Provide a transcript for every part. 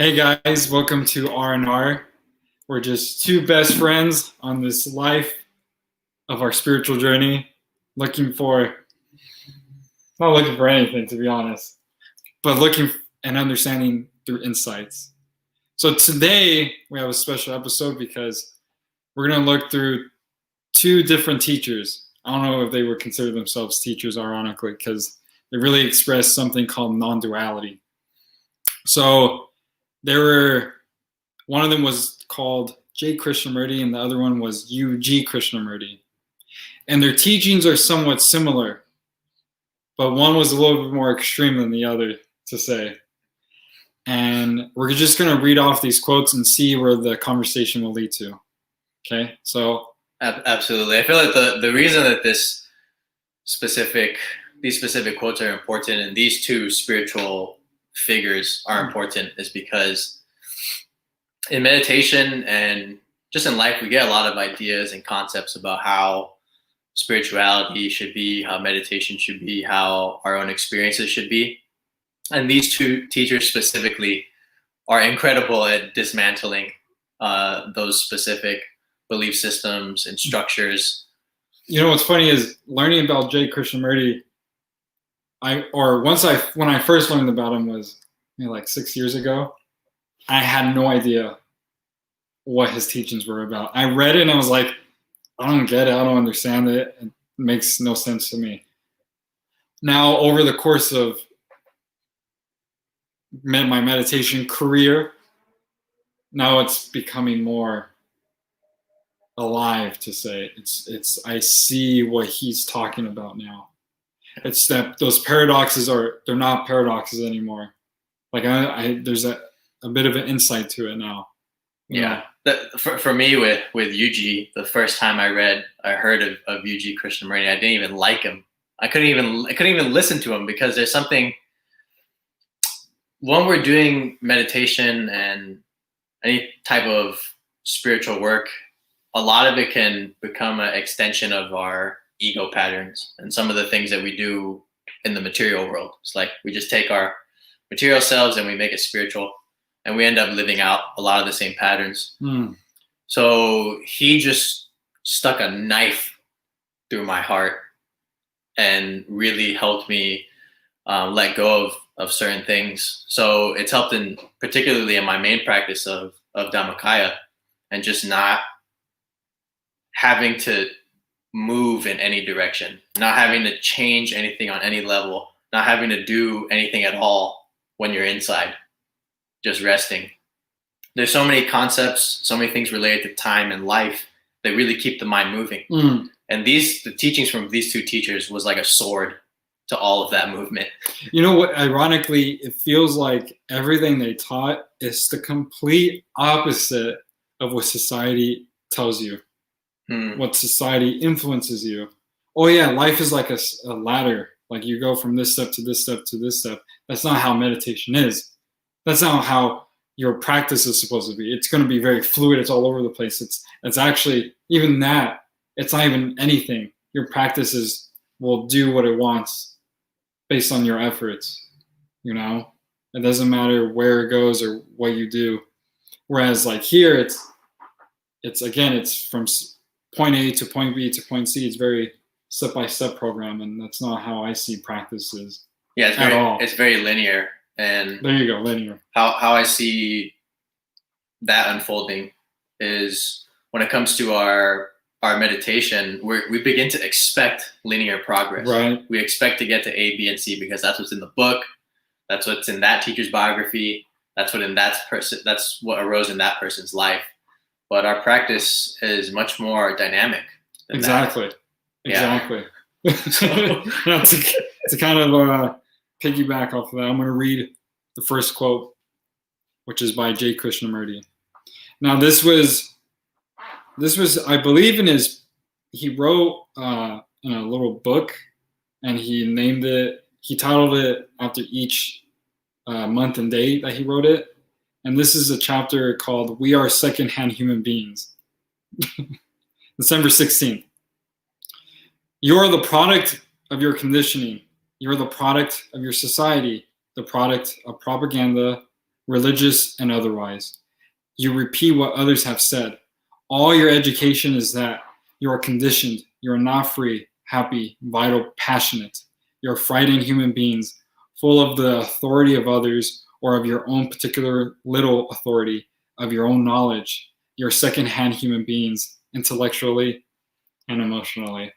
Hey guys, welcome to R&R. We're just two best friends on this life of our spiritual journey, not looking for anything, to be honest, but looking and understanding through insights. So today we have a special episode because we're going to look through two different teachers. I don't know if they would consider themselves teachers, ironically, because they really express something called non-duality. So one of them was called J. Krishnamurti and the other one was U.G. Krishnamurti. And their teachings are somewhat similar, but one was a little bit more extreme than the other, to say. And we're just going to read off these quotes and see where the conversation will lead to. Okay, so. Absolutely. I feel like the reason that these specific quotes are important and these two spiritual figures are important is because in meditation and just in life, we get a lot of ideas and concepts about how spirituality should be, how meditation should be, how our own experiences should be. And these two teachers specifically are incredible at dismantling those specific belief systems and structures. You know, what's funny is learning about J. Krishnamurti, when I first learned about him was like 6 years ago. I had no idea what his teachings were about. I read it and I was like, I don't get it. I don't understand it. It makes no sense to me. Now, over the course of my meditation career, now it's becoming more alive, to say. I see what he's talking about now. It's that those paradoxes they're not paradoxes anymore. Like there's a bit of an insight to it now. Yeah. For me with UG, the first time I heard of UG Krishnamurti, I didn't even like him. I couldn't even listen to him because there's something, when we're doing meditation and any type of spiritual work, a lot of it can become an extension of our ego patterns and some of the things that we do in the material world. It's like we just take our material selves and we make it spiritual, and we end up living out a lot of the same patterns. So he just stuck a knife through my heart and really helped me let go of certain things. So it's helped particularly in my main practice of Dhammakaya, and just not having to move in any direction, not having to change anything on any level, not having to do anything at all when you're inside, just resting. There's so many concepts, so many things related to time and life that really keep the mind moving. And the teachings from these two teachers was like a sword to all of that movement. You know what? Ironically, it feels like everything they taught is the complete opposite of what society tells you. What society influences you. Oh yeah, life is like a ladder. Like you go from this step to this step to this step. That's not how meditation is. That's not how your practice is supposed to be. It's going to be very fluid. It's all over the place. It's actually, even that, it's not even anything. Your practices will do what it wants based on your efforts. You know, it doesn't matter where it goes or what you do. Whereas like here, it's from point A to point B to point C. It's very step-by-step program, and that's not how I see practices. Yeah, it's very linear. And there you go, linear. How I see that unfolding is when it comes to our meditation, we begin to expect linear progress. Right. We expect to get to A, B, and C because that's what's in the book. That's what's in that teacher's biography. That's what arose in that person's life. But our practice is much more dynamic than exactly. that. Exactly. to kind of piggyback off of that, I'm going to read the first quote, which is by J. Krishnamurti. Now, this was, I believe, he wrote in a little book, and he titled it after each month and day that he wrote it. And this is a chapter called "We Are Secondhand Human Beings." December 16th. You are the product of your conditioning. You're the product of your society, the product of propaganda, religious and otherwise. You repeat what others have said. All your education is that you are conditioned. You are not free, happy, vital, passionate. You're frightened human beings, full of the authority of others or of your own particular little authority, of your own knowledge. You're second-hand human beings, intellectually and emotionally.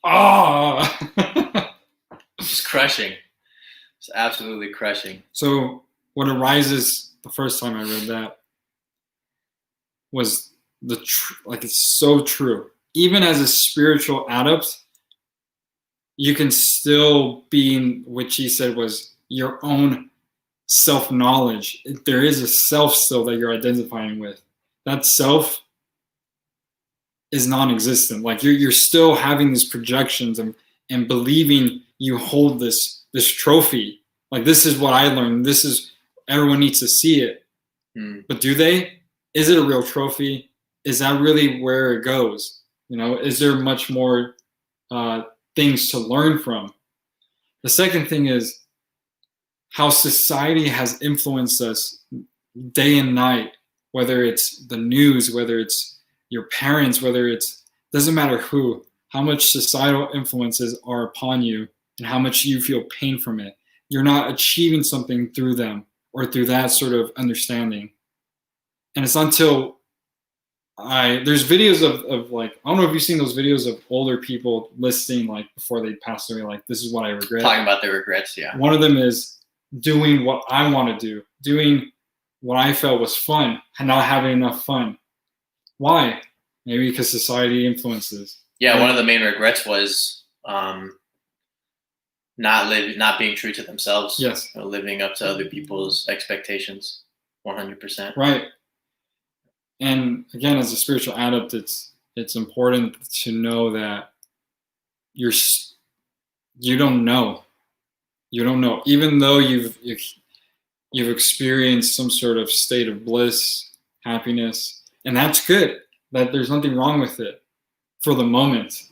Ah! It's crushing. It's absolutely crushing. So what arises the first time I read that was it's so true. Even as a spiritual adept, you can still be in, which he said was your own self-knowledge. There is a self still that you're identifying with. That self is non-existent. Like you're still having these projections and believing you hold this trophy. Like, this is what I learned. This is, everyone needs to see it. But do they? Is it a real trophy? Is that really where it goes? Is there much more things to learn from? The second thing is how society has influenced us day and night, whether it's the news, whether it's your parents, whether it's, doesn't matter who, how much societal influences are upon you and how much you feel pain from it. You're not achieving something through them or through that sort of understanding. And it's until there's videos of like, I don't know if you've seen those videos of older people listing, like, before they passed away, like, this is what I regret. Talking about their regrets, yeah. One of them is doing what I want to do, doing what I felt was fun and not having enough fun. Why? Maybe because society influences. Yeah, one of the main regrets was not being true to themselves. Yes. Living up to other people's expectations, 100%. Right. And again, as a spiritual adept, it's important to know that you don't know. You don't know. Even though you've experienced some sort of state of bliss, happiness, and that's good. That there's nothing wrong with it for the moment.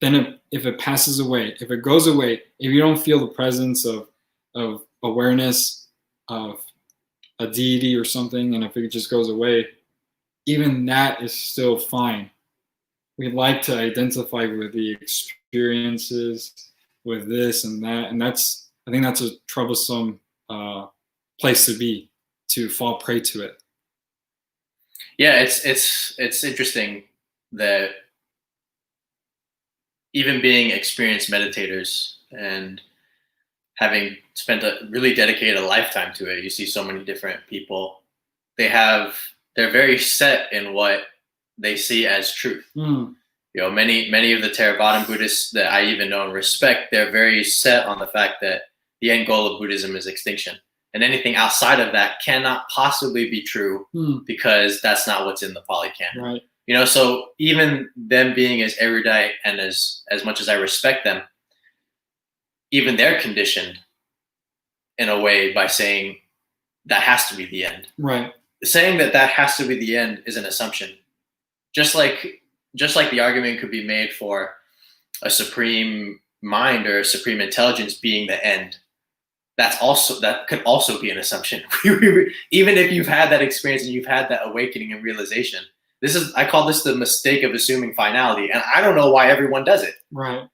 Then if it passes away, if it goes away, if you don't feel the presence of awareness of a deity or something, and if it just goes away, even that is still fine. We like to identify with the experiences, with this and that, and I think that's a troublesome place to be, to fall prey to it. Yeah, it's interesting that even being experienced meditators and having spent really dedicated a lifetime to it, you see so many different people. They're very set in what they see as truth. Many of the Theravada Buddhists that I even know and respect, they're very set on the fact that the end goal of Buddhism is extinction. And anything outside of that cannot possibly be true because that's not what's in the Pali Canon. Right. So even them being as erudite and as much as I respect them, even they're conditioned in a way by saying that has to be the end. Right. Saying that has to be the end is an assumption. Just like the argument could be made for a supreme mind or a supreme intelligence being the end. That could also be an assumption. Even if you've had that experience and you've had that awakening and realization, I call this the mistake of assuming finality, and I don't know why everyone does it. Right.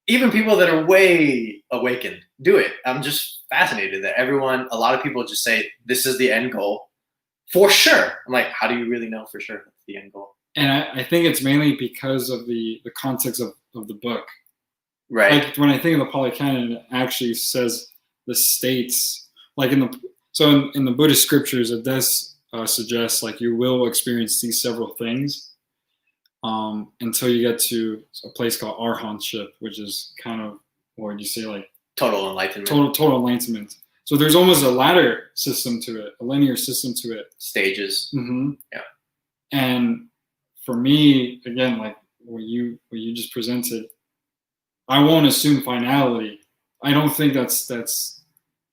Even people that are way awakened do it. I'm just fascinated that a lot of people just say this is the end goal for sure. I'm like, how do you really know for sure that's the end goal? And I think it's mainly because of the context of the book. Right. Like when I think of the Pali Canon, it actually says the states, like in the Buddhist scriptures, it does suggest like you will experience these several things until you get to a place called arhatship, which is kind of, or you say like total enlightenment. Total enlightenment. So there's almost a ladder system to it, a linear system to it. Stages. Mm-hmm. Yeah. And for me, again, like what you just presented, I won't assume finality. I don't think that's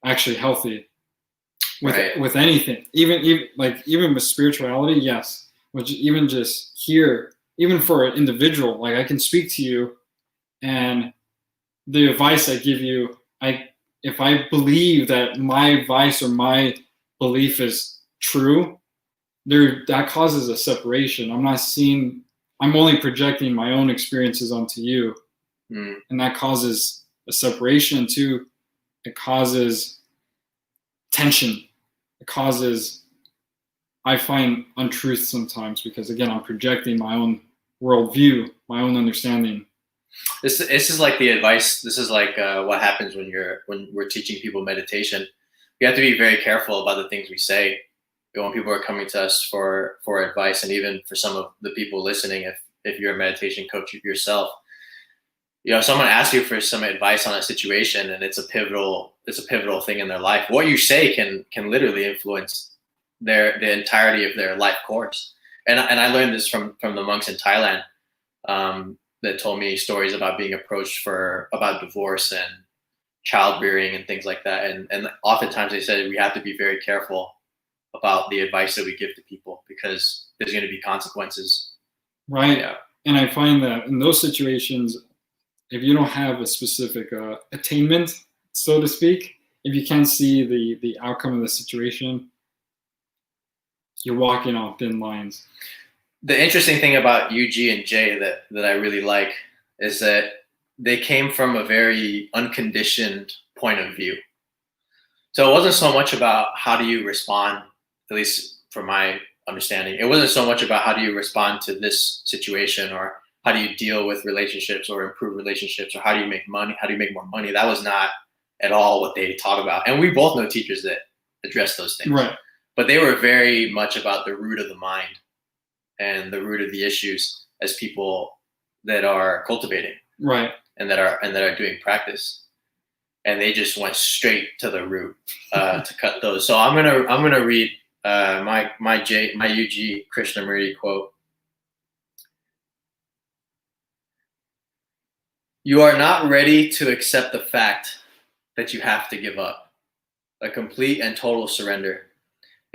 actually healthy with anything. Even with spirituality, yes. Which even just here, even for an individual, like I can speak to you, and the advice I give you, if I believe that my advice or my belief is true, that causes a separation. I'm only projecting my own experiences onto you. And that causes a separation too. It causes tension. It causes, I find, untruth sometimes, because again, I'm projecting my own worldview, my own understanding. This is like the advice. This is like what happens when we're teaching people meditation. We have to be very careful about the things we say when people are coming to us for advice, and even for some of the people listening, if you're a meditation coach yourself, someone asks you for some advice on a situation, and it's a pivotal thing in their life. What you say can literally influence the entirety of their life course. And I learned this from the monks in Thailand. That told me stories about being approached about divorce and childbearing and things like that. And oftentimes they said we have to be very careful about the advice that we give to people, because there's going to be consequences. Right. Yeah. And I find that in those situations, if you don't have a specific attainment, so to speak, if you can't see the outcome of the situation, you're walking on thin lines. The interesting thing about UG and J that I really like is that they came from a very unconditioned point of view. So it wasn't so much about how do you respond, at least from my understanding. It wasn't so much about how do you respond to this situation, or how do you deal with relationships or improve relationships, or how do you make money, how do you make more money. That was not at all what they taught about. And we both know teachers that address those things. Right. But they were very much about the root of the mind and the root of the issues as people that are cultivating, right, and that are doing practice, and they just went straight to the root to cut those. So I'm gonna read my UG Krishnamurti quote. You are not ready to accept the fact that you have to give up, a complete and total surrender.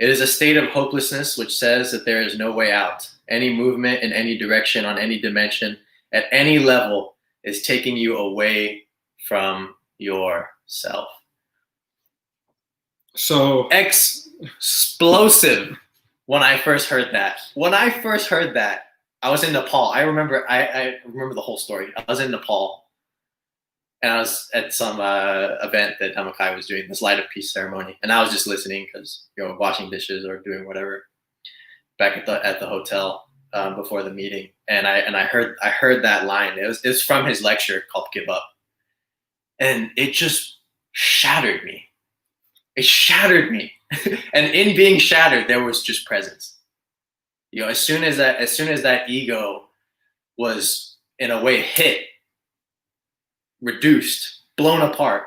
It is a state of hopelessness which says that there is no way out. Any movement in any direction, on any dimension, at any level, is taking you away from yourself. So explosive. When I first heard that, I was in Nepal. I remember the whole story. I was in Nepal, and I was at some event that Dhammakai was doing, this light of peace ceremony, and I was just listening because washing dishes or doing whatever back at the hotel before the meeting, and I heard that line. It was from his lecture called "Give Up," and it just shattered me. It shattered me, and in being shattered, there was just presence. As soon as that ego was in a way hit, reduced, blown apart,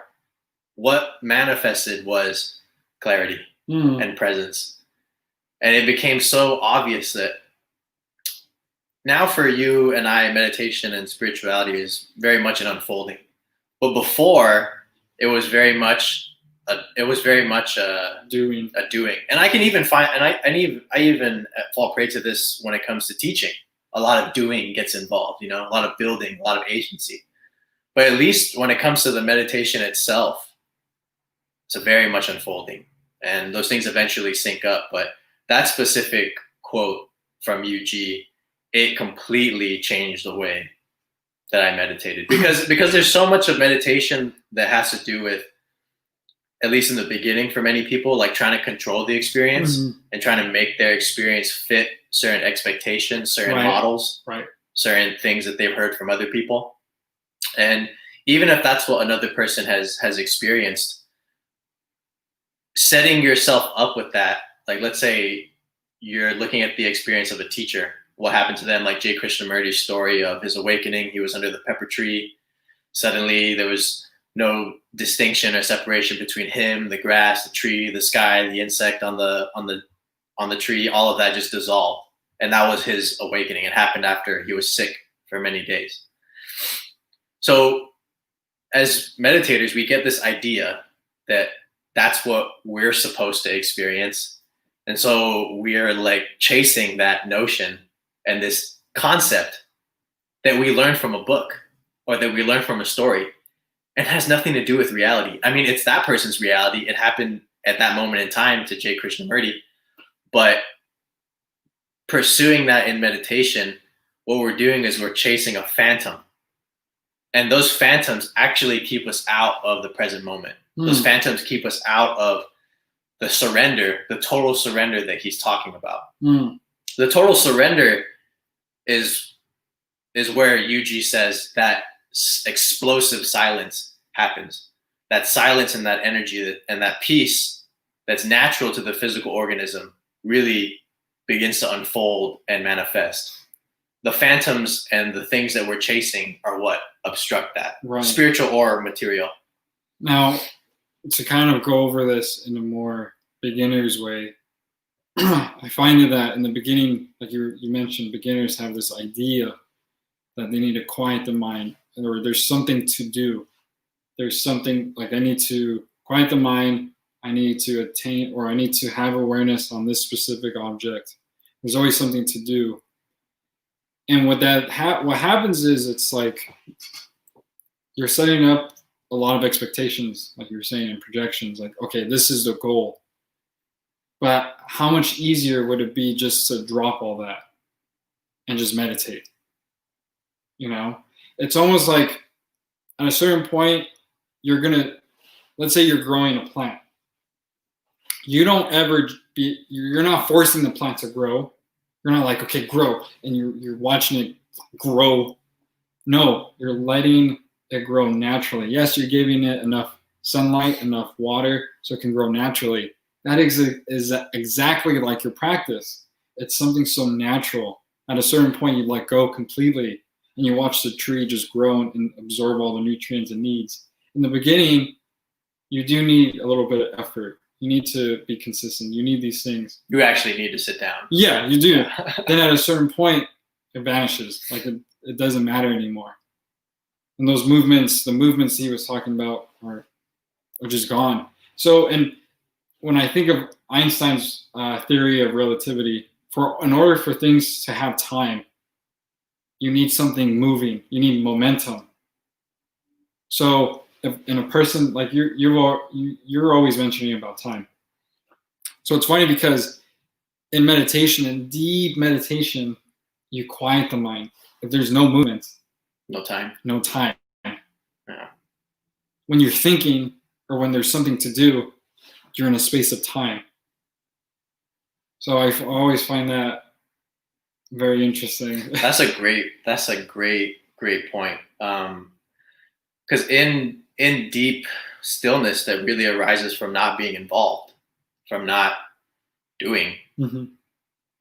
what manifested was clarity and presence. And it became so obvious that now for you and I, meditation and spirituality is very much an unfolding. But before, it was very much a doing. And I can even find, and I even fall prey to this when it comes to teaching. A lot of doing gets involved, a lot of building, a lot of agency. But at least when it comes to the meditation itself, it's a very much unfolding, and those things eventually sync up. But that specific quote from UG, it completely changed the way that I meditated, because there's so much of meditation that has to do with, at least in the beginning for many people, like trying to control the experience and trying to make their experience fit certain expectations, certain models, certain things that they've heard from other people. And even if that's what another person has experienced, setting yourself up with that, like let's say you're looking at the experience of a teacher, what happened to them, like J. Krishnamurti's story of his awakening. He was under the pepper tree. Suddenly there was no distinction or separation between him, the grass, the tree, the sky, the insect on the tree. All of that just dissolved. And that was his awakening. It happened after he was sick for many days. So as meditators, we get this idea that that's what we're supposed to experience. And so we're like chasing that notion and this concept that we learned from a book or that we learned from a story. it has nothing to do with reality. I mean, it's that person's reality. It happened at that moment in time to J. Krishnamurti, but pursuing that in meditation, what we're doing is we're chasing a phantom. And those phantoms actually keep us out of the present moment. Those phantoms keep us out of the surrender, the total surrender that he's talking about. The total surrender is where Yuji says that explosive silence happens. That silence and that energy and that peace that's natural to the physical organism really begins to unfold and manifest. The phantoms and the things that we're chasing are what obstruct that. Right. Spiritual or material. Now, to kind of go over this in a more beginner's way, I find that in the beginning, like you mentioned, beginners have this idea that they need to quiet the mind, or there's something to do. There's something like I need to quiet the mind, I need to attain, or I need to have awareness on this specific object. There's always something to do. And what happens is it's like you're setting up a lot of expectations, like you were saying, and projections, like, okay, this is the goal. But how much easier would it be just to drop all that and just meditate? You know, it's almost like at a certain point, let's say you're growing a plant. You're not forcing the plant to grow. You're not like, okay, grow, and you're watching it grow. No, you're letting it grow naturally. Yes, you're giving it enough sunlight, enough water, so it can grow naturally. That is exactly like your practice. It's something so natural. At a certain point, you let go completely, and you watch the tree just grow and absorb all the nutrients it needs. In the beginning, you do need a little bit of effort. You need to be consistent. You need these things. You actually need to sit down. Yeah, you do. Then at a certain point, it vanishes. Like it doesn't matter anymore. And those movements, the movements he was talking about are just gone. So, and when I think of Einstein's theory of relativity, in order for things to have time, you need something moving. You need momentum. So, in a person like you're always mentioning about time. So it's funny because in meditation, in deep meditation, you quiet the mind. If there's no movement, no time. Yeah. When you're thinking or when there's something to do, you're in a space of time. So I always find that very interesting. That's a great point. Because in deep stillness that really arises from not being involved, from not doing,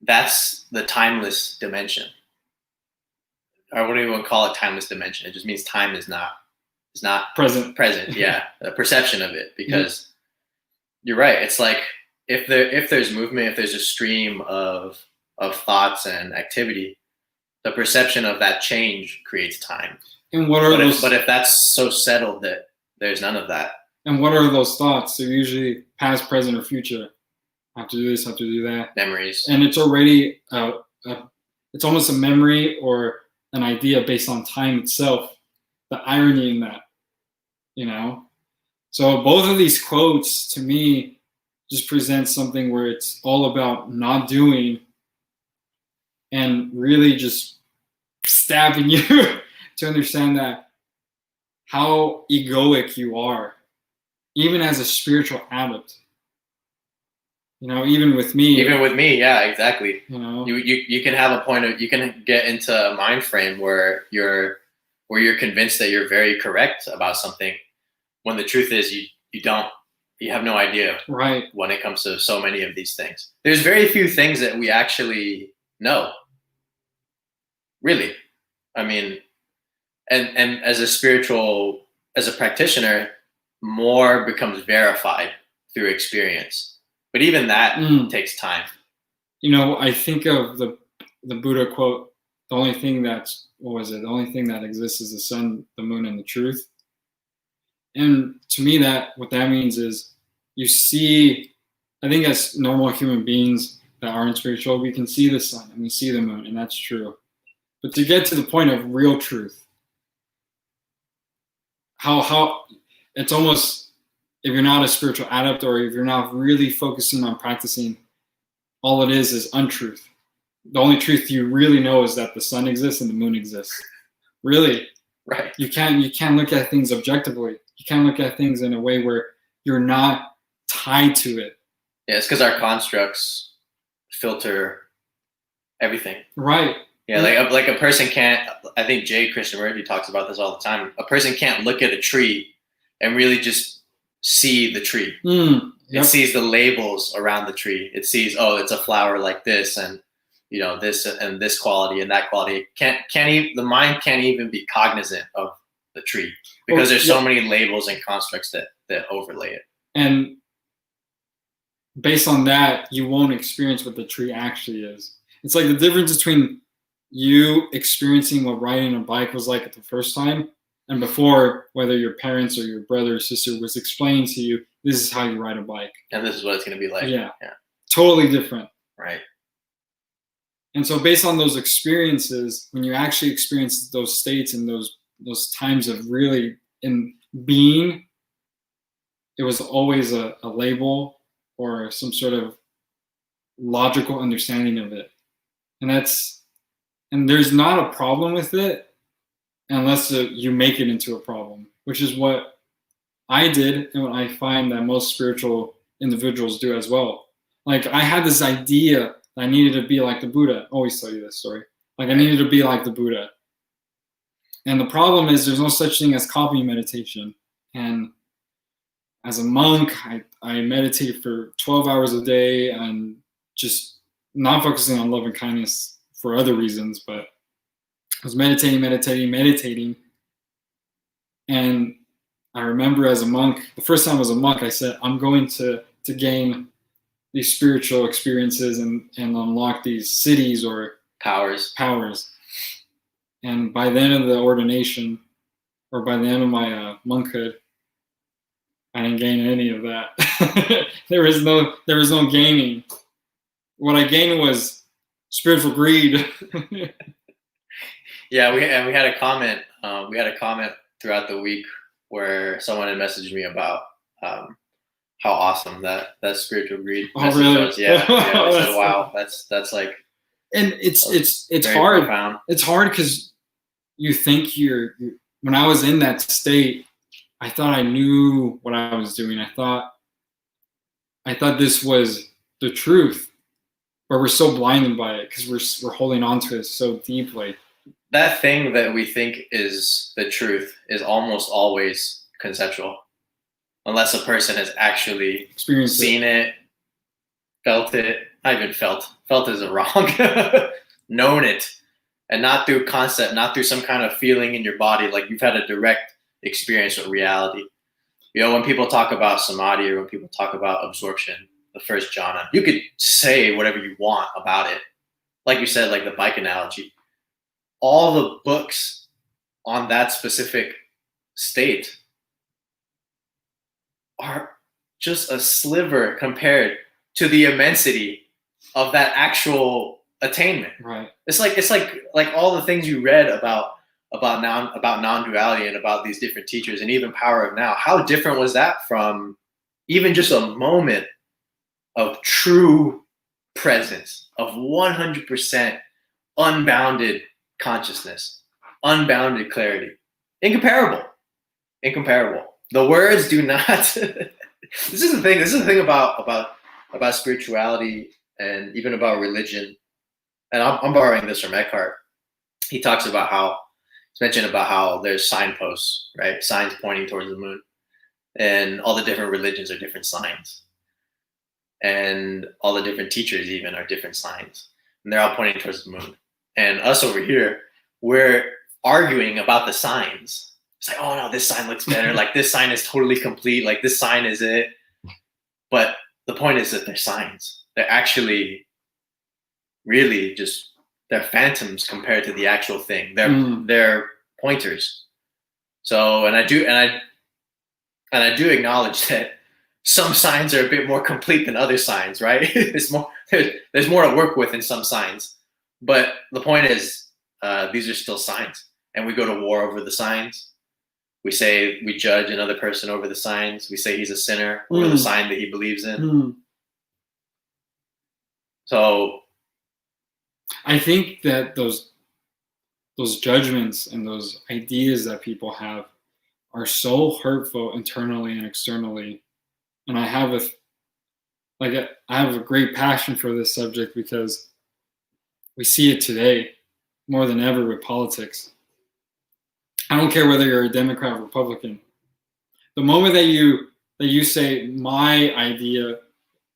that's the timeless dimension. I wouldn't even call it timeless dimension. It just means time is not present. Yeah, the perception of it. Because you're right. It's like if there's movement, if there's a stream of thoughts and activity, the perception of that change creates time. And what are those? But if that's so settled that there's none of that. And what are those thoughts? They're usually past, present, or future. I have to do this, have to do that. Memories. And it's already, it's almost a memory or an idea based on time itself. The irony in that, you know? So both of these quotes, to me, just present something where it's all about not doing and really just stabbing you to understand that how egoic you are, even as a spiritual adept. You know, even with me, yeah, exactly. You know, you can have a point of, you can get into a mind frame where you're convinced that you're very correct about something, when the truth is you have no idea. Right. When it comes to so many of these things, there's very few things that we actually know. Really, I mean, and as a practitioner, more becomes verified through experience. But even that takes time. You know, I think of the Buddha quote, the only thing that exists is the sun, the moon, and the truth. And to me, what that means is you see, I think as normal human beings that aren't spiritual, we can see the sun and we see the moon, and that's true. But to get to the point of real truth, how it's almost, if you're not a spiritual adept or if you're not really focusing on practicing, all it is untruth. The only truth you really know is that the sun exists and the moon exists. Really. Right. You can't look at things objectively. You can't look at things in a way where you're not tied to it. Yeah, it's because our constructs filter everything. Right. Yeah, like a person can't, I think Krishnamurti talks about this all the time. A person can't look at a tree and really just see the tree. Yep. It sees the labels around the tree. It sees, oh, it's a flower like this, and this and this quality and that quality. The mind can't even be cognizant of the tree because there's so many labels and constructs that overlay it. And based on that, you won't experience what the tree actually is. It's like the difference between you experiencing what riding a bike was like at the first time and before, whether your parents or your brother or sister was explaining to you, this is how you ride a bike. And this is what it's going to be like. Yeah. Totally different. Right. And so based on those experiences, when you actually experience those states and those times of really in being, it was always a label or some sort of logical understanding of it. And there's not a problem with it unless you make it into a problem, which is what I did and what I find that most spiritual individuals do as well. Like I had this idea that I needed to be like the Buddha. I always tell you this story. Like I needed to be like the Buddha. And the problem is there's no such thing as copy meditation. And as a monk, I meditated for 12 hours a day and just not focusing on love and kindness for other reasons, but I was meditating. And I remember as a monk, the first time I was a monk, I said, I'm going to gain these spiritual experiences and unlock these cities or powers. And by the end of the ordination, or by the end of my monkhood, I didn't gain any of that. There was no gaining. What I gained was spiritual greed. Yeah, we had a comment. We had a comment throughout the week where someone had messaged me about how awesome that spiritual greed message was. Yeah, I said, wow, that's like. And it's hard. Profound. It's hard because you think when I was in that state, I thought I knew what I was doing. I thought this was the truth, but we're so blinded by it because we're holding on to it so deeply. That thing that we think is the truth is almost always conceptual, unless a person has actually experienced seen it, felt it. Not even felt isn't wrong. Known it, and not through concept, not through some kind of feeling in your body, like you've had a direct experience with reality. When people talk about samadhi or when people talk about absorption, the first jhana, you could say whatever you want about it. Like you said, like the bike analogy, all the books on that specific state are just a sliver compared to the immensity of that actual attainment. Right. It's like all the things you read about non-duality and about these different teachers and even Power of Now. How different was that from even just a moment of true presence, of 100% unbounded consciousness, unbounded clarity? Incomparable. The words do not. This is the thing about spirituality and even about religion. And I'm borrowing this from Eckhart. He talks about how there's signposts, right? Signs pointing towards the moon. And all the different religions are different signs. And all the different teachers even are different signs. And they're all pointing towards the moon. And us over here, we're arguing about the signs. It's like, oh no, this sign looks better. Like this sign is totally complete. Like this sign is it. But the point is that they're signs. They're actually really they're phantoms compared to the actual thing. They're pointers. So, and I do acknowledge that some signs are a bit more complete than other signs, right? There's more to work with in some signs. But the point is, these are still signs, and we go to war over the signs. We say we judge another person over the signs. We say he's a sinner over the sign that he believes in. So I think that those judgments and those ideas that people have are so hurtful internally and externally. And I have a great passion for this subject because we see it today more than ever with politics. I don't care whether you're a Democrat or Republican. The moment that you say my idea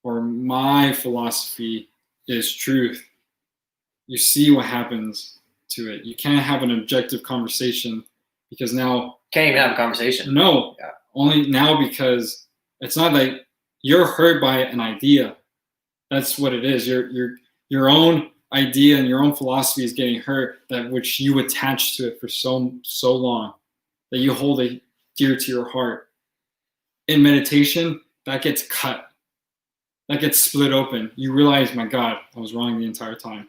or my philosophy is truth, you see what happens to it. You can't have an objective conversation because now can't even have a conversation. No, only now because it's not like you're hurt by an idea. That's what it is. Your own idea and your own philosophy is getting hurt, that which you attach to it for so long, that you hold it dear to your heart. In meditation, that gets cut. That gets split open. You realize, my God, I was wrong the entire time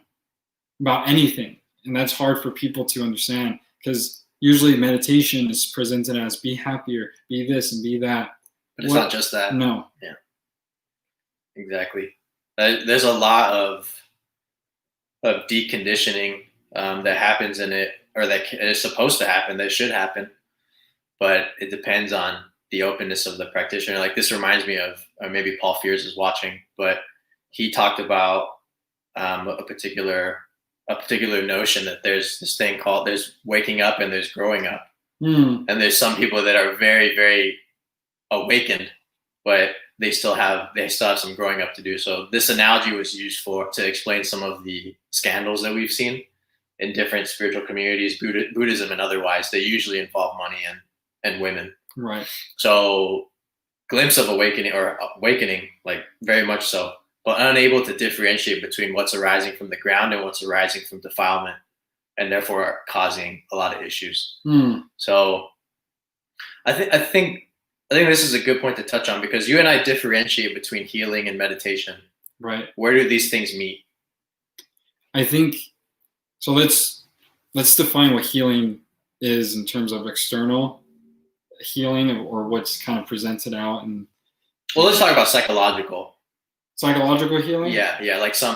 about anything. And that's hard for people to understand because usually meditation is presented as be happier, be this and be that. But it's not just that. No. Yeah. Exactly. There's a lot of deconditioning that happens in it, or that is supposed to happen, that should happen. But it depends on the openness of the practitioner. Like this reminds me of, or maybe Paul Fears is watching, but he talked about a particular notion that there's this thing called, there's waking up and there's growing up. And there's some people that are very, very awakened, but they still have some growing up to do. So this analogy was used to explain some of the scandals that we've seen in different spiritual communities, Buddhism and otherwise. They usually involve money and women. Right. So glimpse of awakening, like very much so, but unable to differentiate between what's arising from the ground and what's arising from defilement, and therefore causing a lot of issues. So I think this is a good point to touch on, because you and I differentiate between healing and meditation. Right. Where do these things meet? I think so. Let's define what healing is in terms of external healing, or what's kind of presented out. And let's talk about psychological healing. Yeah,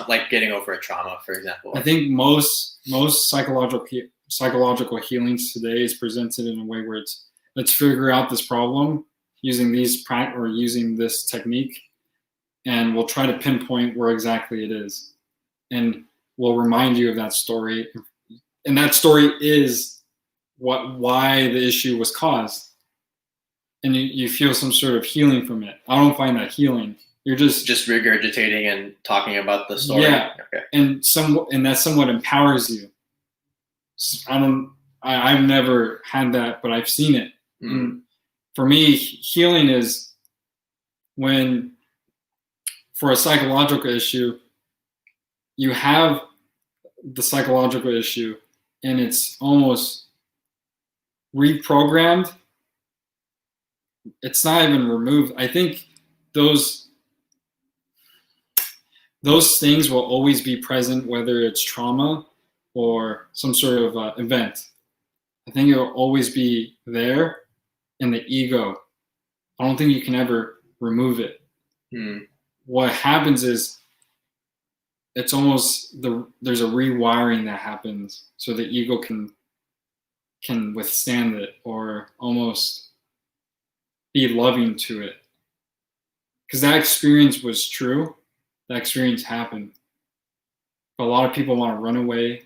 like getting over a trauma, for example. I think most psychological healings today is presented in a way where it's, let's figure out this problem using using this technique, and we'll try to pinpoint where exactly it is, and we'll remind you of that story, and that story is why the issue was caused, and you feel some sort of healing from it. I don't find that healing. You're just regurgitating and talking about the story. Yeah, okay. And that somewhat empowers you. I've never had that, but I've seen it. For me, healing is when, for a psychological issue, you have the psychological issue and it's almost reprogrammed. It's not even removed. I think those things will always be present, whether it's trauma or some sort of event. I think it will always be there in the ego. I don't think you can ever remove it. What happens is it's almost there's a rewiring that happens so the ego can withstand it, or almost be loving to it. Because that experience was true. That experience happened. But a lot of people want to run away,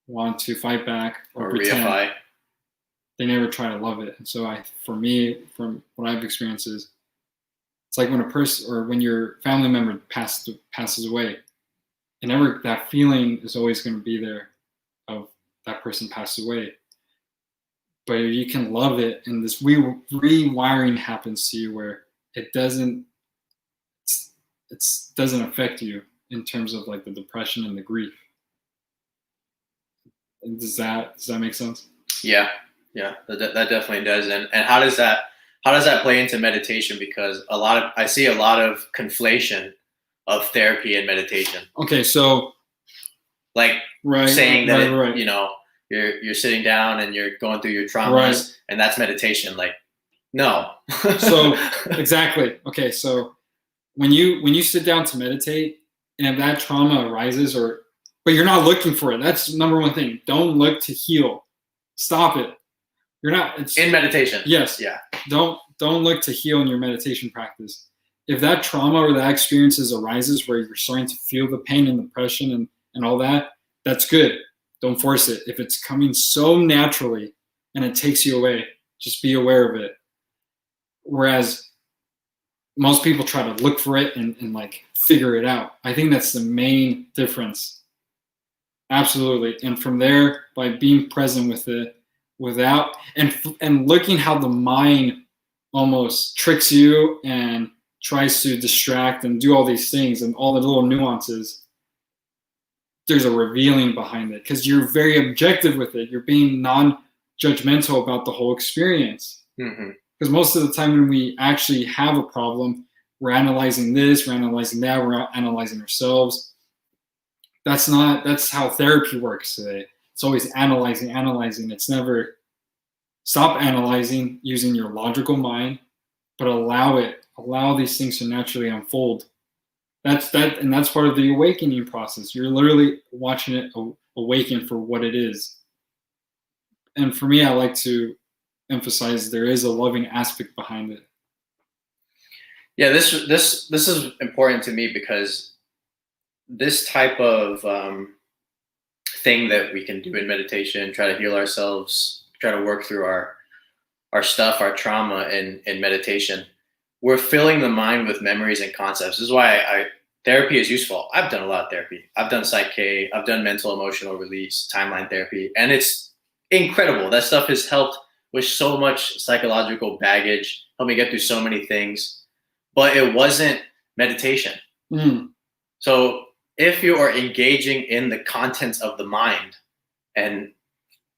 want to fight back, or pretend. Reify. They never try to love it. And so for me, from what I've experienced, is it's like when a person, or when your family member passes away, and that feeling is always going to be there of that person passed away. But you can love it, and this rewiring happens to you where it doesn't affect you in terms of like the depression and the grief. Does that make sense? Yeah, that definitely does. And how does that play into meditation? Because I see a lot of conflation of therapy and meditation. Okay, so like saying that you know, you're sitting down and you're going through your traumas, right. and that's meditation. Like, no. So exactly. Okay, so when you sit down to meditate, and if that trauma arises, but you're not looking for it. That's number one thing. Don't look to heal. Stop it. You're not. It's in meditation. Yes. Yeah. Don't look to heal in your meditation practice. If that trauma or that experiences arises where you're starting to feel the pain and depression and all that, that's good. Don't force it. If it's coming so naturally and it takes you away, just be aware of it. Whereas most people try to look for it and like figure it out. I think that's the main difference. Absolutely. And from there, by being present with it, without and looking how the mind almost tricks you and tries to distract and do all these things and all the little nuances, there's a revealing behind it because you're very objective with it. You're being non-judgmental about the whole experience. Because most of the time when we actually have a problem, we're analyzing this, we're analyzing that, we're analyzing ourselves. That's how therapy works today. It's always analyzing. It's never stop analyzing using your logical mind, but allow these things to naturally unfold. That's part of the awakening process. You're literally watching it awaken for what it is. And for me, I like to emphasize there is a loving aspect behind it. Yeah, this is important to me because this type of thing that we can do in meditation, try to heal ourselves, try to work through our stuff, our trauma in meditation, we're filling the mind with memories and concepts. This is why therapy is useful. I've done a lot of therapy. I've done Psych-K, I've done mental emotional release, timeline therapy, and it's incredible. That stuff has helped with so much psychological baggage, helped me get through so many things, but it wasn't meditation. So if you are engaging in the contents of the mind and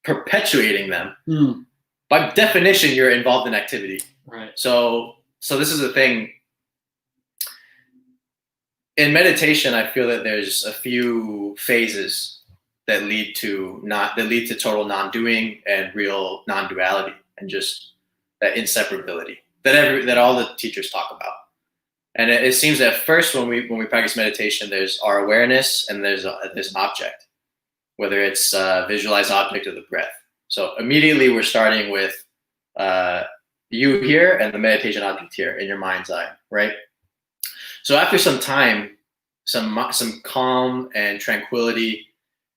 perpetuating them, by definition, you're involved in activity. Right. So this is the thing. In meditation, I feel that there's a few phases that lead to total non-doing and real non-duality, and just that inseparability that all the teachers talk about. And it seems that first, when we practice meditation, there's our awareness and there's an object, whether it's a visualized object or the breath. So immediately we're starting with you here and the meditation object here in your mind's eye, right? So after some time, some calm and tranquility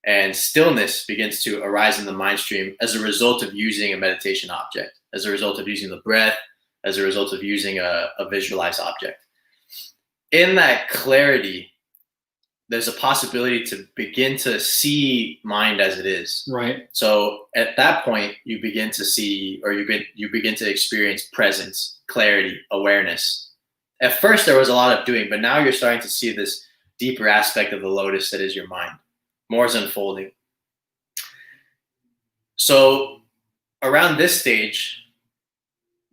and stillness begins to arise in the mind stream as a result of using a meditation object, as a result of using the breath, as a result of using a visualized object. In that clarity, there's a possibility to begin to see mind as it is. Right. So at that point, you begin to see, or you begin to experience presence, clarity, awareness. At first, there was a lot of doing, but now you're starting to see this deeper aspect of the lotus that is your mind. More is unfolding. So around this stage,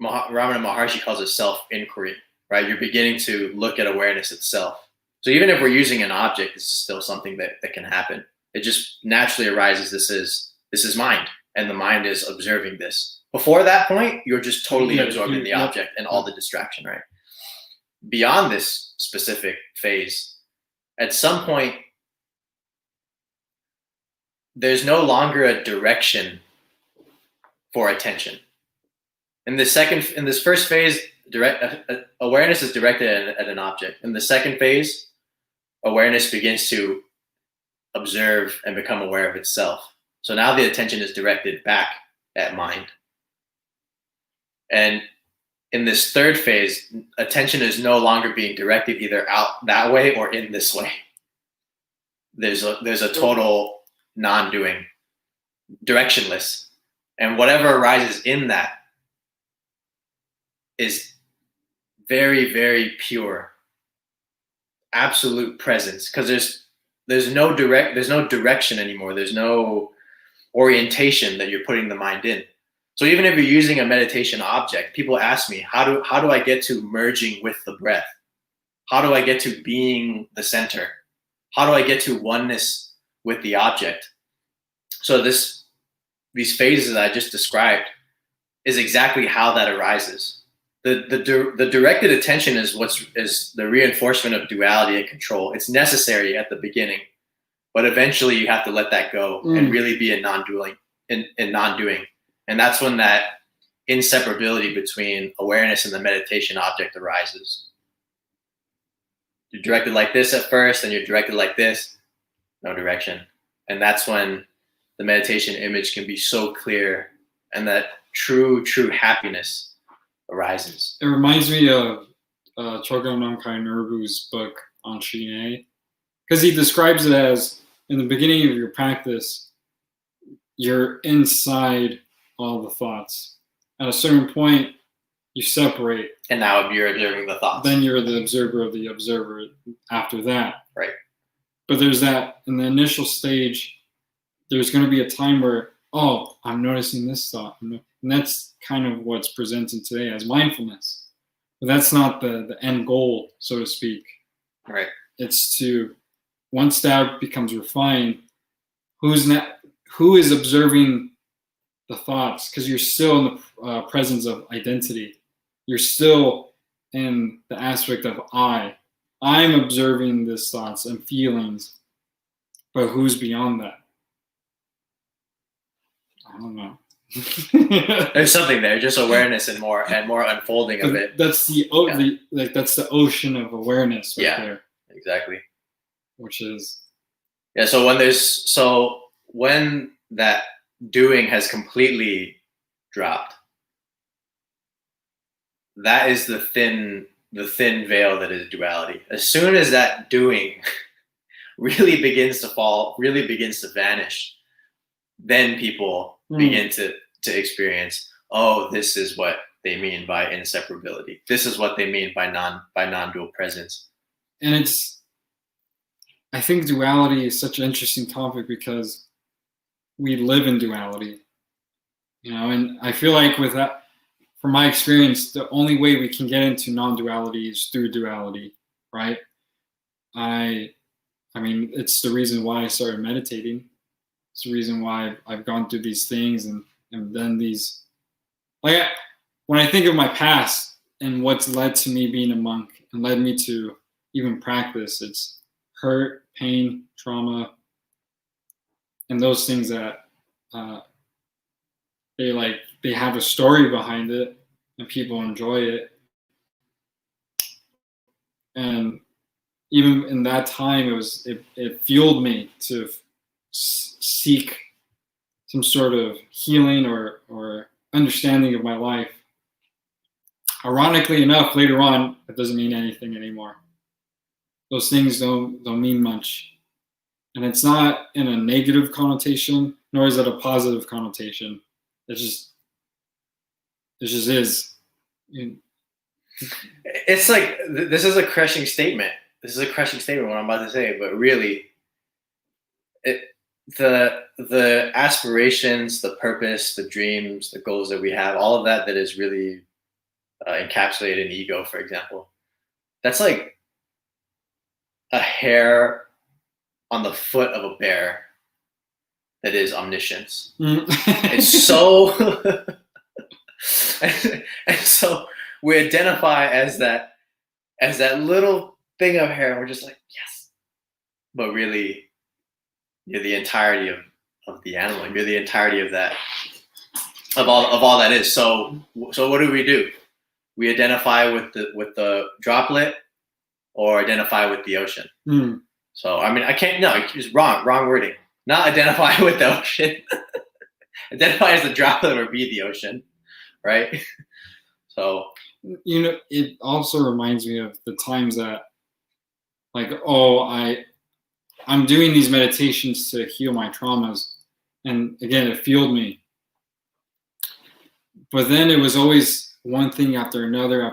Ramana Maharshi calls it self-inquiry, right? You're beginning to look at awareness itself. So even if we're using an object, this is still something that can happen. It just naturally arises. This is mind, and the mind is observing this. Before that point, you're just totally absorbed in the object and all the distraction, right? Beyond this specific phase, at some point, there's no longer a direction for attention. In this first phase, awareness is directed at an object. In the second phase, awareness begins to observe and become aware of itself. So now the attention is directed back at mind. And in this third phase, attention is no longer being directed either out that way or in this way. There's a total non-doing, directionless. And whatever arises in that is very, very pure, absolute presence. Because there's no direction anymore. There's no orientation that you're putting the mind in. So even if you're using a meditation object, people ask me, how do I get to merging with the breath? How do I get to being the center? How do I get to oneness with the object? So this these phases that I just described is exactly how that arises. The directed attention is the reinforcement of duality and control. It's necessary at the beginning, but eventually you have to let that go and really be in non-doing. And that's when that inseparability between awareness and the meditation object arises. You're directed like this at first, and you're directed like this, no direction. And that's when the meditation image can be so clear, and that true happiness arises. It reminds me of Chogyam Namkhai Nurbu's book on Shine, because he describes it as, in the beginning of your practice, you're inside all the thoughts. At a certain point, you separate. And now you're observing the thoughts. Then you're the observer of the observer after that. Right. But there's that, in the initial stage, there's going to be a time where, oh, I'm noticing this thought. And that's kind of what's presented today as mindfulness. But that's not the end goal, so to speak. Right. It's to, once that becomes refined, who is observing the thoughts? Because you're still in the presence of identity. You're still in the aspect of I. I'm observing these thoughts and feelings, but who's beyond that? I don't know. There's something there, just awareness and more unfolding of it. That's that's the ocean of awareness right there. Exactly. Which is so when that doing has completely dropped, that is the thin veil that is duality. As soon as that doing really begins to fall, really begins to vanish, then people begin to experience, oh, this is what they mean by inseparability. This is what they mean by non-dual presence. And I think duality is such an interesting topic because we live in duality, and I feel like with that, from my experience, the only way we can get into non-duality is through duality, right? I mean, it's the reason why I started meditating. It's the reason why I've gone through these things and done these. Like, when I think of my past and what's led to me being a monk and led me to even practice, it's hurt, pain, trauma, and those things that they have a story behind it and people enjoy it. And even in that time, it fueled me to seek some sort of healing or understanding of my life. Ironically enough, later on, it doesn't mean anything anymore. Those things don't mean much. And it's not in a negative connotation, nor is it a positive connotation. It just is. It's like, this is a crushing statement. This is a crushing statement, what I'm about to say, but really, the aspirations, the purpose, the dreams, the goals that we have, all of that is really encapsulated in ego, for example. That's like a hair on the foot of a bear that is omniscience. It's so and so we identify as that little thing of hair, and we're just like, yes. But really, you're the entirety of the animal. You're the entirety of that, of all that is. So what do? We identify with the droplet, or identify with the ocean. So I mean, it's wrong wording. Not identify with the ocean. Identify as the droplet or be the ocean, right? So it also reminds me of the times that, like, oh, I'm doing these meditations to heal my traumas, and again, it fueled me. But then it was always one thing after another,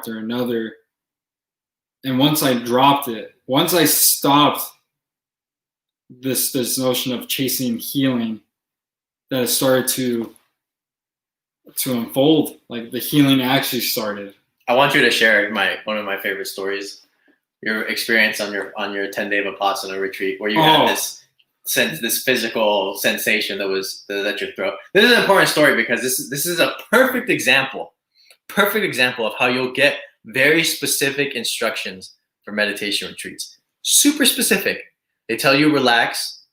and once I dropped it, once I stopped this notion of chasing healing, that it started to unfold. Like, the healing actually started. I want you to share one of my favorite stories, your experience on your 10-day Vipassana retreat, where you had this physical sensation that at your throat. This is an important story because this is a perfect example of how you'll get very specific instructions for meditation retreats. Super specific. They tell you relax,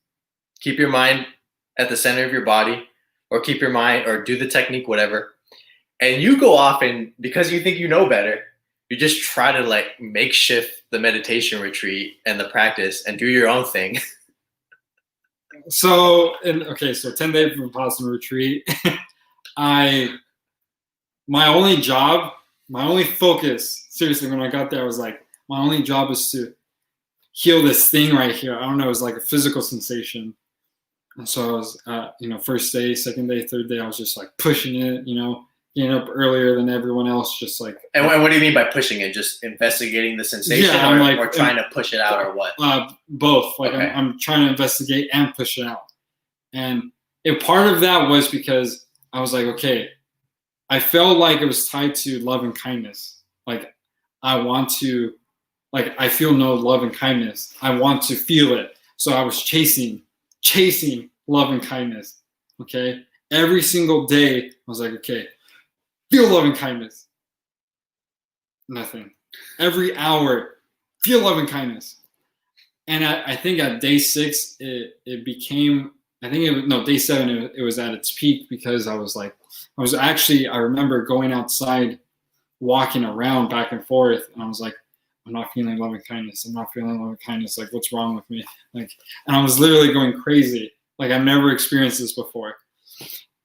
keep your mind at the center of your body, or keep your mind, or do the technique, whatever. And you go off and because you think you know better, you just try to like makeshift the meditation retreat and the practice and do your own thing. So 10-day Vipassana retreat. My only focus, seriously, when I got there, I was like, my only job is to heal this thing right here. I don't know, it was like a physical sensation. And so I was, first day, second day, third day, I was just like pushing it, getting up earlier than everyone else, just like. And what do you mean by pushing it? Just investigating the sensation, or trying to push it out, or what? Both. Like okay. I'm trying to investigate and push it out. And part of that was because I was like, okay, I felt like it was tied to love and kindness. Like I feel no love and kindness. I want to feel it. So I was chasing love and kindness. Okay. Every single day, I was like, okay, feel love and kindness. Nothing. Every hour, feel love and kindness. And I think at day 6, it became, day 7, it was at its peak because I remember going outside, walking around back and forth, and I was like, I'm not feeling love and kindness. I'm not feeling love and kindness. Like, what's wrong with me? Like, and I was literally going crazy. Like, I've never experienced this before.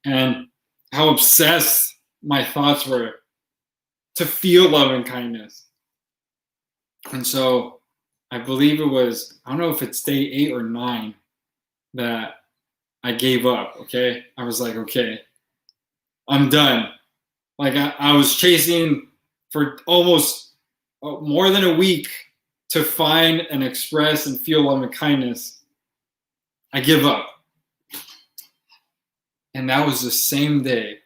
And how obsessed my thoughts were to feel love and kindness. And so I believe it was, I don't know if it's day 8 or 9 that I gave up, okay? I was like, okay, I'm done. Like, I was chasing for almost more than a week to find and express and feel love and kindness. I give up. And that was the same day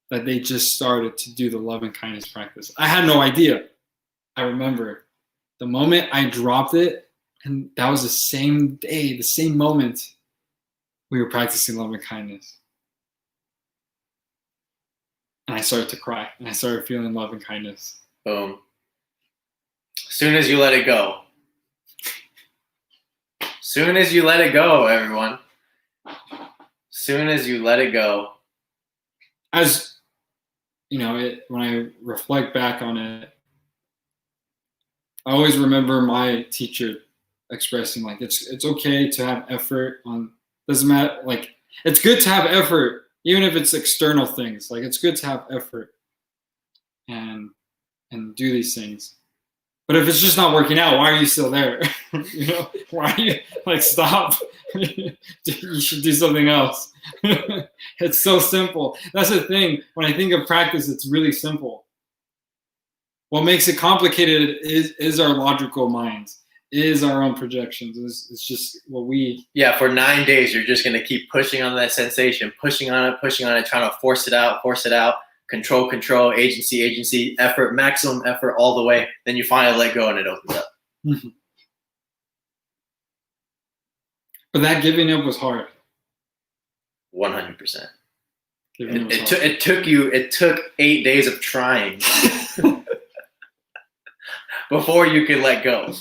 that they just started to do the love and kindness practice. I had no idea. I remember the moment I dropped it, and that was the same day, the same moment we were practicing love and kindness. And I started to cry, and I started feeling love and kindness. Boom. As soon as you let it go. Soon as you let it go, everyone. Soon as you let it go. As when I reflect back on it, I always remember my teacher expressing like it's okay to have effort on, doesn't matter, like it's good to have effort even if it's external things. Like it's good to have effort and do these things. But if it's just not working out, why are you still there? Why are you like, stop? You should do something else. It's so simple. That's the thing. When I think of practice, it's really simple. What makes it complicated is our logical minds, is our own projections. It's just what we. Yeah, for 9 days, you're just going to keep pushing on that sensation, pushing on it, trying to force it out. Control, agency, effort, maximum effort all the way. Then you finally let go and it opens up. Mm-hmm. But that giving up was hard. 100%. It took 8 days of trying before you could let go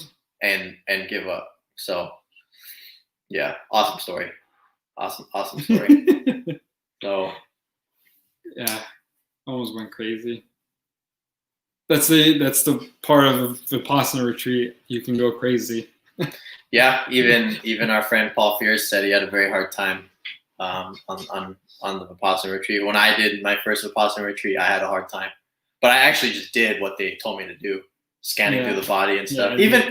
and give up. So yeah, awesome story. Awesome story. So yeah. Almost went crazy. That's the part of the Vipassana retreat. You can go crazy. Yeah, even our friend Paul Fierce said he had a very hard time on the Vipassana retreat. When I did my first Vipassana retreat, I had a hard time. But I actually just did what they told me to do, scanning through the body and stuff. Yeah,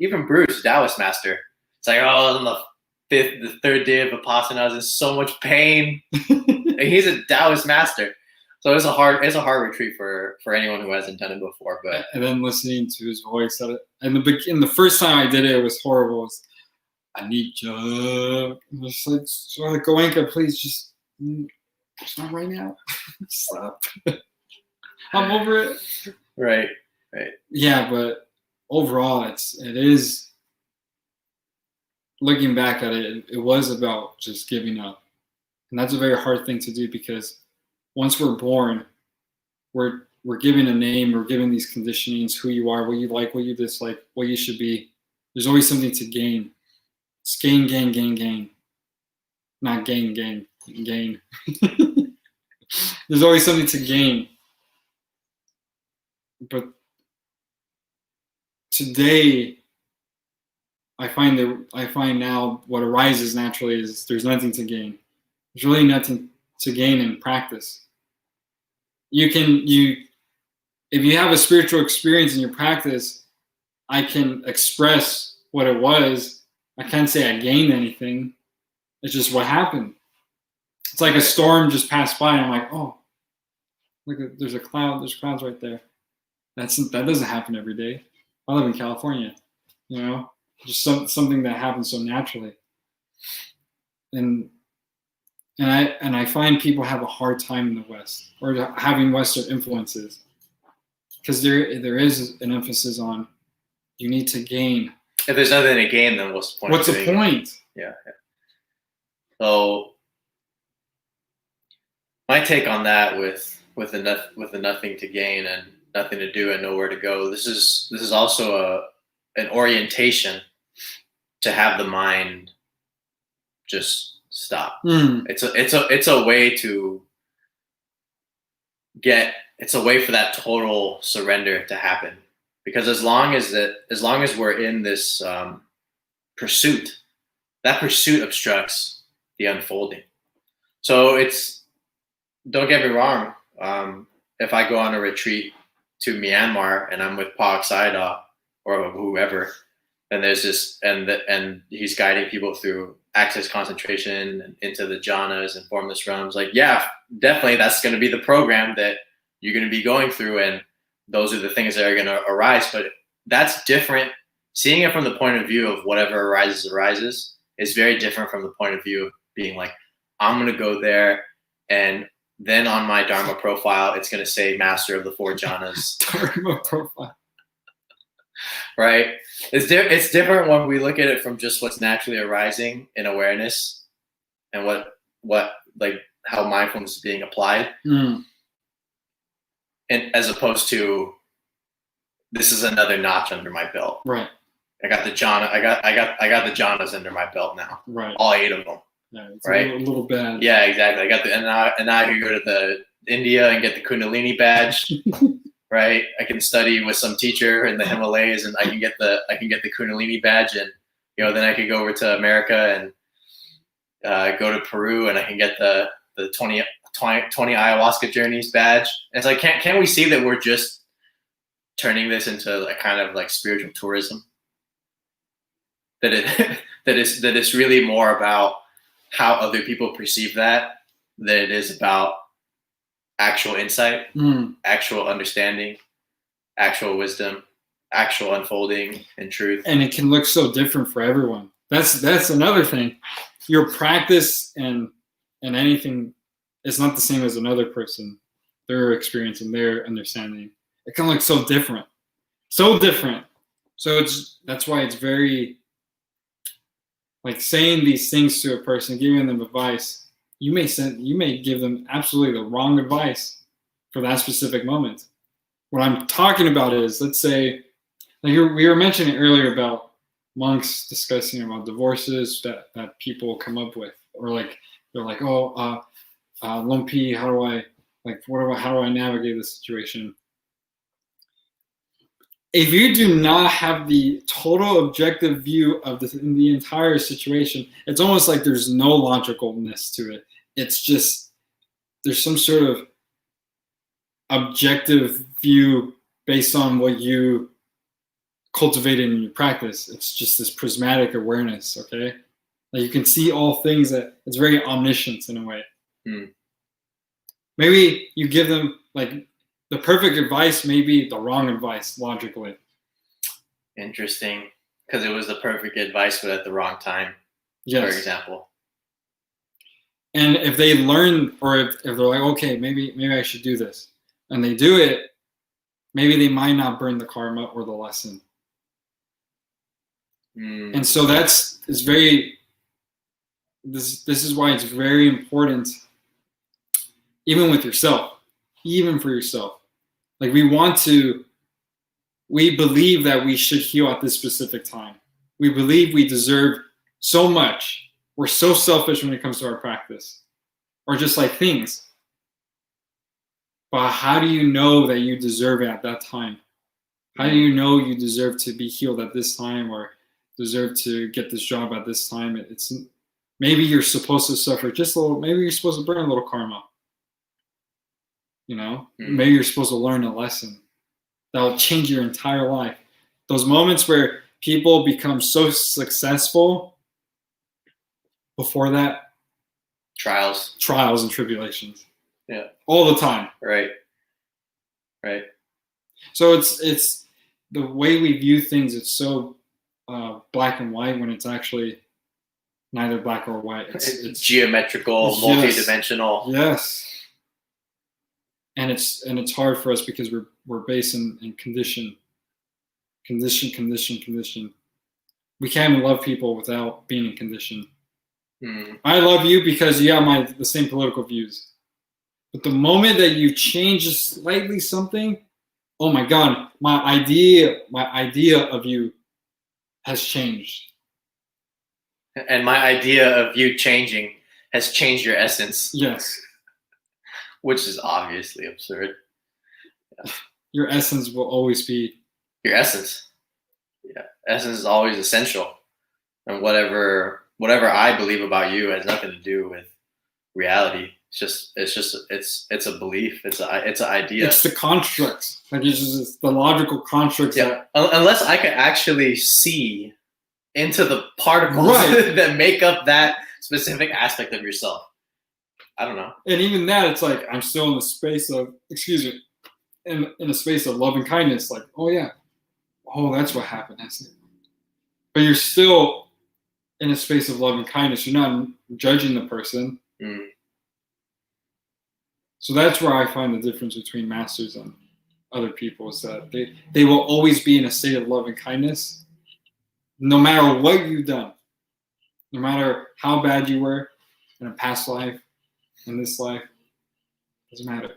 even Bruce, Taoist master, it's like, on the third day of Vipassana, I was in so much pain. And he's a Taoist master. So it's a hard retreat for anyone who hasn't done it before. But and then listening to his voice, and the first time I did it, it was horrible. It was, I need you. Just like, Goenka, please just not right now. Stop. I'm over it. Right. Yeah, but overall, it is looking back at it, it was about just giving up. And that's a very hard thing to do, because once we're born, we're given a name, we're given these conditionings, who you are, what you like, what you dislike, what you should be. There's always something to gain. It's gain, gain, gain, gain. Not gain, gain, gain. There's always something to gain. But today, I find now what arises naturally is there's nothing to gain. There's really nothing to gain in practice. If you have a spiritual experience in your practice, I can express what it was. I can't say I gained anything. It's just what happened. It's like a storm just passed by, and I'm like, oh, look, there's a cloud. There's clouds right there. That doesn't happen every day. I live in California, just something that happens so naturally. And I find people have a hard time in the West, or having Western influences, because there is an emphasis on you need to gain. If there's nothing to gain, then what's the point? What's the point? Yeah. So my take on that with the nothing to gain and nothing to do and nowhere to go. This is also an orientation to have the mind just stop. It's a way to it's a way for that total surrender to happen, because as long as we're in this pursuit, that pursuit obstructs the unfolding. So don't get me wrong, if I go on a retreat to Myanmar and I'm with Pa Sayadaw or whoever, and there's this, and he's guiding people through access concentration and into the jhanas and formless realms. Like, yeah, definitely that's going to be the program that you're going to be going through, and those are the things that are going to arise. But that's different. Seeing it from the point of view of whatever arises is very different from the point of view of being like, I'm going to go there, and then on my Dharma profile, it's going to say Master of the Four Jhanas. Dharma profile. Right? It's different when we look at it from just what's naturally arising in awareness and what like how mindfulness is being applied. And as opposed to, this is another notch under my belt. Right. I got the jhana. I got the jhanas under my belt now. Right. All 8 of them. Yeah, it's right. A little bad. Yeah, exactly. I got and now I can go to the India and get the Kundalini badge. Right. I can study with some teacher in the Himalayas, and I can get the Kundalini badge, and then I could go over to America and go to Peru, and I can get the 20 ayahuasca journeys badge. And it's like, can we see that we're just turning this into a kind of like spiritual tourism? That it's really more about how other people perceive that than it is about actual insight, actual understanding, actual wisdom, actual unfolding and truth. And it can look so different for everyone. That's another thing. Your practice and anything is not the same as another person. Their experience and their understanding. It can look so different. So different. So that's why it's very, like, saying these things to a person, giving them advice, you may give them absolutely the wrong advice for that specific moment. What I'm talking about is, let's say, like we were mentioning earlier about monks discussing about divorces that people come up with, or like they're like, Lumpy, how do I navigate this situation? If you do not have the total objective view of the entire situation, it's almost like there's no logicalness to it. It's just, there's some sort of objective view based on what you cultivated in your practice. It's just this prismatic awareness, okay? Like, you can see all things, that it's very omniscient in a way. Maybe you give them, like, the perfect advice may be the wrong advice logically. Interesting. Because it was the perfect advice, but at the wrong time, yes. For example. And if they learn, or if they're like, okay, maybe I should do this, and they do it, maybe they might not burn the karma or the lesson. And so this is why it's very important, even with yourself, even for yourself. Like we believe that we should heal at this specific time. We believe we deserve so much. We're so selfish when it comes to our practice, or just like things. But how do you know that you deserve it at that time? How do you know you deserve to be healed at this time, or deserve to get this job at this time? It's maybe you're supposed to suffer just a little. Maybe you're supposed to burn a little karma. Maybe you're supposed to learn a lesson that will change your entire life. Those moments where people become so successful, before that, trials and tribulations. Yeah. All the time. Right. So it's the way we view things. It's so black and white when it's actually neither black or white. It's geometrical, multidimensional. Yes. And it's hard for us because we're based in condition. We can't even love people without being in condition. I love you because you have the same political views. But the moment that you change just slightly something, oh my God, my idea of you has changed. And my idea of you changing has changed your essence. Yes. Which is obviously absurd. Yeah. Your essence will always be your essence. Yeah. Essence is always essential. And whatever I believe about you has nothing to do with reality. It's a belief. It's an idea. It's the constructs. Like it's the logical constructs. Yeah. Unless I can actually see into the particles that make up that specific aspect of yourself. I don't know. And even that, it's like I'm still in the space of in a space of love and kindness. Like, oh yeah, oh that's what happened. That's it. But you're still in a space of love and kindness. You're not judging the person. So that's where I find the difference between masters and other people is that they will always be in a state of love and kindness, no matter what you've done, no matter how bad you were in a past life, in this life, doesn't matter.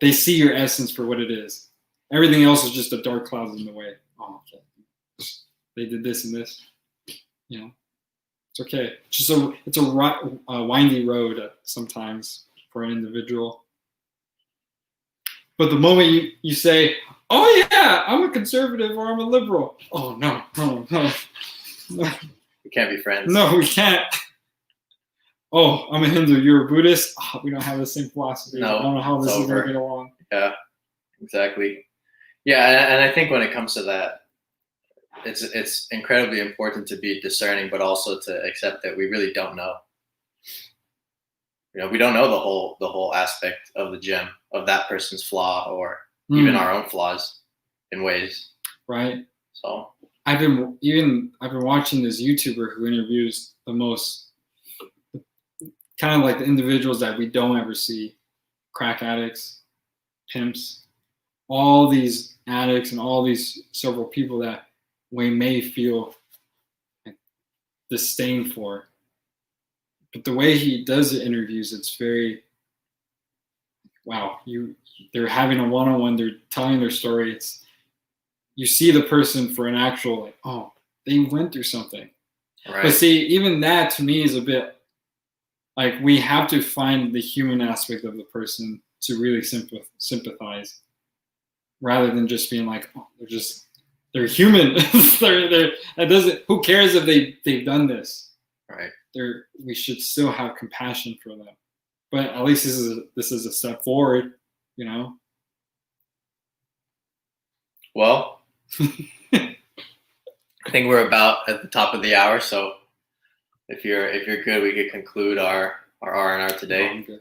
They see your essence for what it is. Everything else is just a dark cloud in the way. Oh, okay. They did this and this. It's okay. It's a windy road sometimes for an individual. But the moment you say, oh yeah, I'm a conservative or I'm a liberal. Oh no. We can't be friends. No, we can't. Oh, I'm a Hindu, you're a Buddhist. Oh, we don't have the same philosophy. No, I don't know how this is going to get along. Yeah, exactly. Yeah, and I think when it comes to that, it's incredibly important to be discerning, but also to accept that we really don't know. We don't know the whole aspect of the gem, of that person's flaw, or even our own flaws in ways. Right. So I've been watching this YouTuber who interviews the most kind of like the individuals that we don't ever see, crack addicts, pimps, all these addicts and all these several people that we may feel disdain for. But the way he does the interviews, it's very, wow, they're having a one-on-one, they're telling their story. You see the person for an actual, like, oh, they went through something. Right. But see, even that to me is a bit, like we have to find the human aspect of the person to really sympathize, rather than just being like, oh, they're human. Who cares if they've done this? Right. We should still have compassion for them. But at least this is a step forward, Well, I think we're about at the top of the hour, so if you're good, we could conclude our R&R today. I'm good.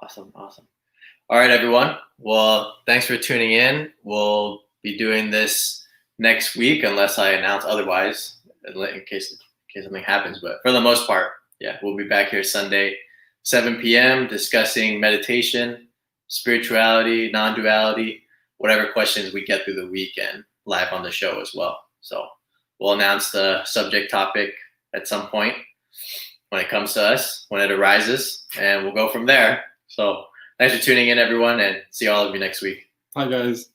Awesome. All right, everyone. Well, thanks for tuning in. We'll be doing this next week unless I announce otherwise, in case something happens. But for the most part, yeah, we'll be back here Sunday, 7 p.m. discussing meditation, spirituality, non-duality, whatever questions we get through the weekend live on the show as well. So we'll announce the subject topic at some point when it comes to us, when it arises, and we'll go from there. So thanks for tuning in, everyone, and see all of you next week. Bye, guys.